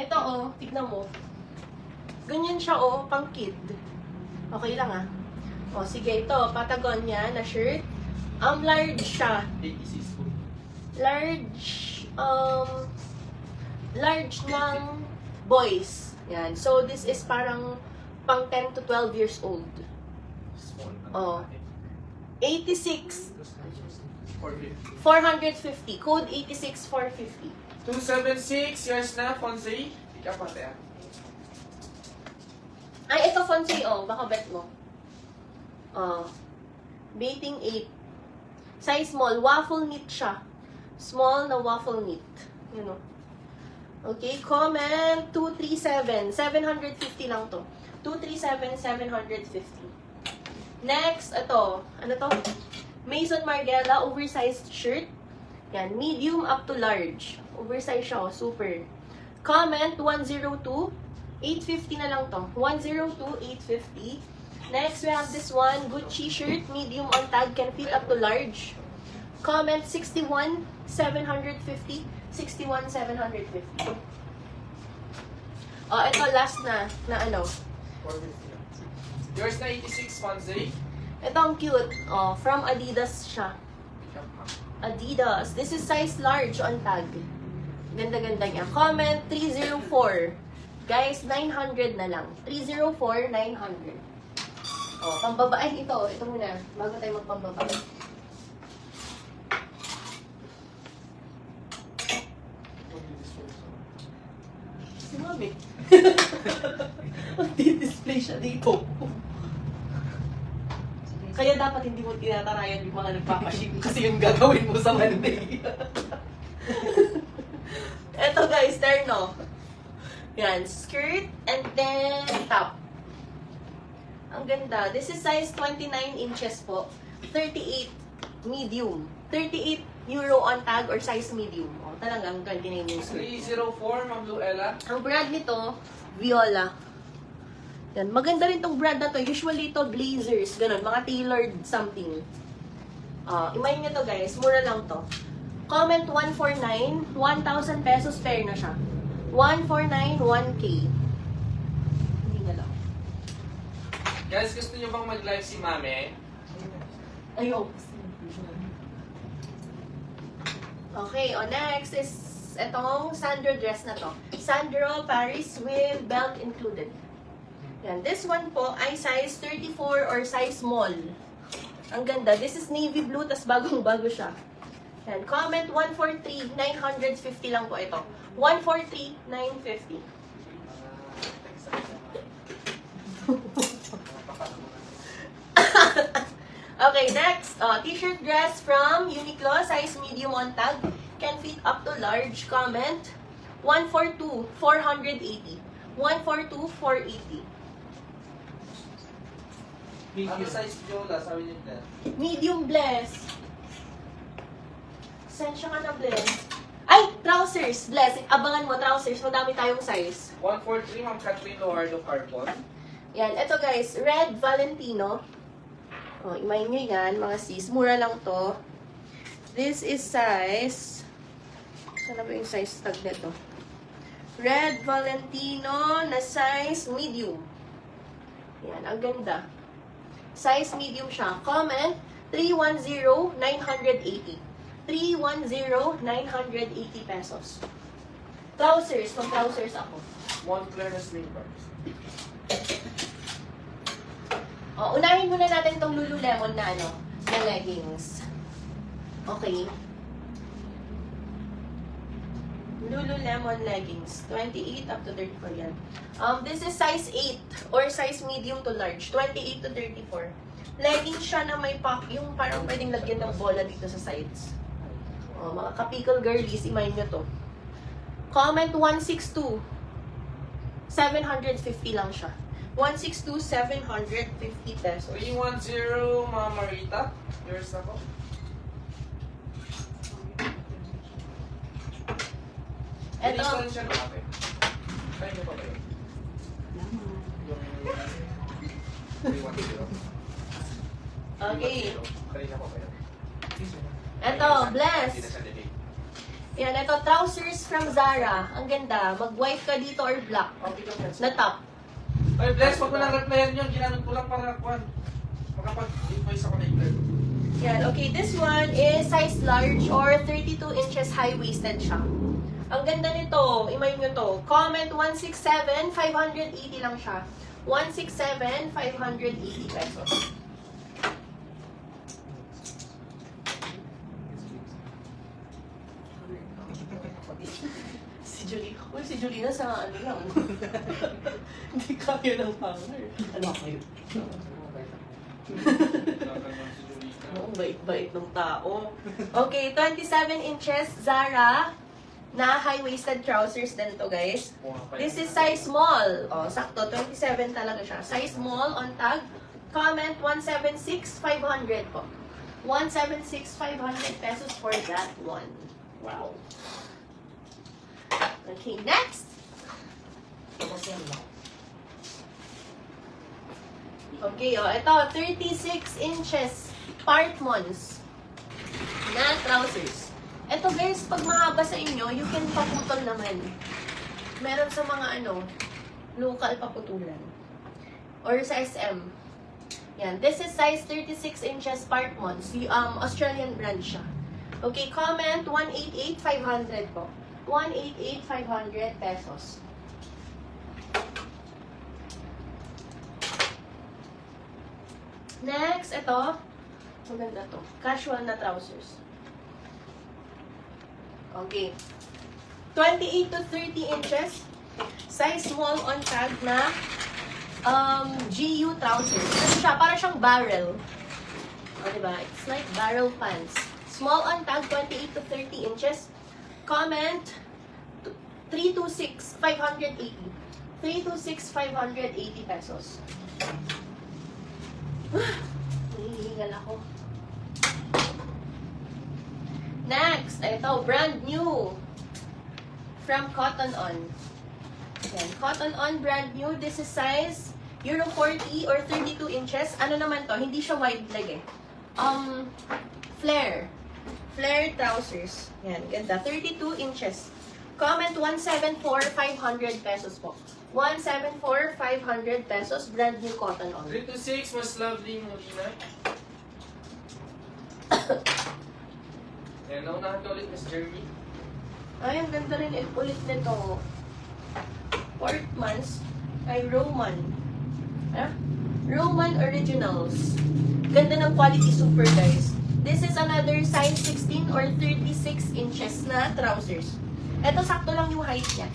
Ito oh, tignan mo. Ganyan siya oh, pang kid. Okay lang ah. O sige, ito, Patagonia na shirt. Large siya. 86 po. Large ng boys. Yan. So, this is parang pang 10 to 12 years old. Small. Oh. 86, 450. 450. Code 86, 450. 276, yours na, Fonzie. Ika pati ah. Ay, ito, Fonzie, oh. Baka bet mo. Baiting 8. Size small. Waffle knit siya. Small na waffle knit. You know. Okay, comment 237. 750 lang to. 237, 750. Next, ito. Ano to? Mason Margiela, oversized shirt. Yan, medium up to large. Oversized siya, oh, super. Comment 102. 850 na lang to. 102, 850. Next, we have this one. Gucci shirt, medium on tag, can fit up to large. Comment 61, 750. 61, 750. Oh, ito last na ano. 450. Yours na 86, Fonzie. Ito ang cute. Oh, from Adidas siya. Adidas. This is size large on tag. Ganda-ganda niya. Comment 304. Guys, 900 na lang. 304, 900. Oh, pambaba. Ay, ito muna. Bago tayo magpambaba. Si Mami. Magdi-display siya dito. Kaya dapat hindi mo tinatarayan yung mga nagpapaship kasi yung gagawin mo sa Monday. Eto guys, terno. Yan, skirt and then top. Ang ganda. This is size 29 inches po. 38 medium. 38 euro on tag or size medium. O, talagang 29 yung skirt. 304, Ma'am Luella. Ang brand nito, Viola. Yan. Maganda rin tong brand na to. Usually ito, blazers. Ganun. Mga tailored something. Imayin nyo to guys. Mura lang to. Comment 149. 1,000 pesos pair na siya. 149, 1K. Hindi na lang. Guys, gusto nyo bang mag-live si Mami? Ayun. Okay, next is etong Sandro dress na to. Sandro Paris with belt included. Yan. This one po ay size 34 or size small. Ang ganda. This is navy blue, tas bagong-bago siya. Yan. Comment 143, 950 lang po ito. 143, 950. Okay, next. T-shirt dress from Uniqlo, size medium on tag. Can fit up to large. Comment 142, 480. 142, 480. Ano size Viola? Sabi niyo na. Medium bless. Saan siya nga na bless? Ay! Trousers! Bless. Abangan mo, trousers. Madami tayong size. 143, Ma'am Catherine Loardo Carbon. Yan. Ito guys, red Valentino. O, imayin nyo yan, mga sis. Mura lang to. This is size... Saan na ba yung size tag nito? Red Valentino na size medium. Yan. Ang ganda. Size medium siya. Comment 310, 980. 310, 980 pesos. Trousers. Pang trousers ako. Montclair na slippers. Unahin muna natin itong Lululemon na na leggings. Okay. Lululemon leggings. 28 up to 34 yan. This is size 8 or size medium to large. 28 to 34. Leggings siya na may pack, yung parang pwedeng lagyan ng bola dito sa sides. Mga ka-pickle girlies, imayin nyo to. Comment 162. 750 lang siya. 162, 750 pesos. 310, Ma'am Marita. Yours na po. Eto. Hindi siya no, ate. Kaya niyo pa ba yun? Yung 310. Okay. Kanina ko kayo. Eto, bless. Hindi na siya delete. Yan, ito, trousers from Zara. Ang ganda. Mag-white ka dito or black. Na top. Ay, bless, wag mo nang replyan yun. Ginamit ko lang para makapag-invoice ako later. Yan, okay. This one is size large or 32 inches high-waisted siya. Ang ganda nito. Imayin nyo to. Comment 167, 580 lang siya. 167, 580 pesos. Si Julie na sa ano lang. Hindi kaya ng hanger. Ano kayo? Ang bait-bait ng tao. Okay, 27 inches Zara na high-waisted trousers din to, guys. This is size small. Oh, sakto, 27 talaga siya. Size small on tag. Comment 176,500 po. 176,500 pesos for that one. Wow. Okay, next. Okay, oh, ito, 36 inches Partmons na trousers. Ito guys, pag mahaba sa inyo, you can paputol naman. Meron sa mga local paputulan. Or sa SM. Yan, this is size 36 inches Partmons. Australian brand siya. Okay, comment 188,500 po. 188,500 pesos. Next, ito. Maganda to. Casual na trousers. Okay. 28 to 30 inches. Size small on tag na GU trousers. Ano siya? Para siyang barrel. O, diba? It's like barrel pants. Small on tag, 28 to 30 inches. Comment 326,580. 326,580 pesos. Nahihingal ako. Next, ito, brand new. From Cotton On. Yan, Cotton On, brand new. This is size Euro 40 or 32 inches. Ano naman to? Hindi siya wide leg eh. Flare. Flare trousers. Yan, ganda. 32 inches. Comment 174,500 pesos po. 174,500 pesos. Brand new Cotton On. 3 to 6, mas lovely mo, Lina. Ayan, naunahan ka ulit, Miss Jeremy. Ay, ang ganda rin ulit nito. Portmans ay Roman. Roman Originals. Ganda ng quality, super guys. This is another size 16 or 36 inches na trousers. Ito, sakto lang yung height niya.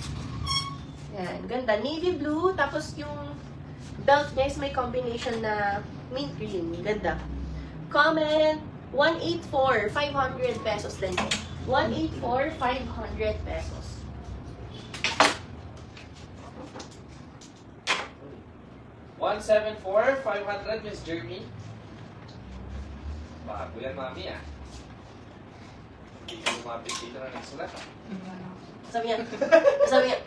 Yan, ganda. Navy blue, tapos yung belt niya is may combination na mint green. Ganda. Comment 184,500 pesos din po. 184,500 pesos. $174,500, Miss Jeremy. Bago yan, mami, ah. Hindi ko lumapit dito na nagsulat, ah. Sabi yan. Sabi yan.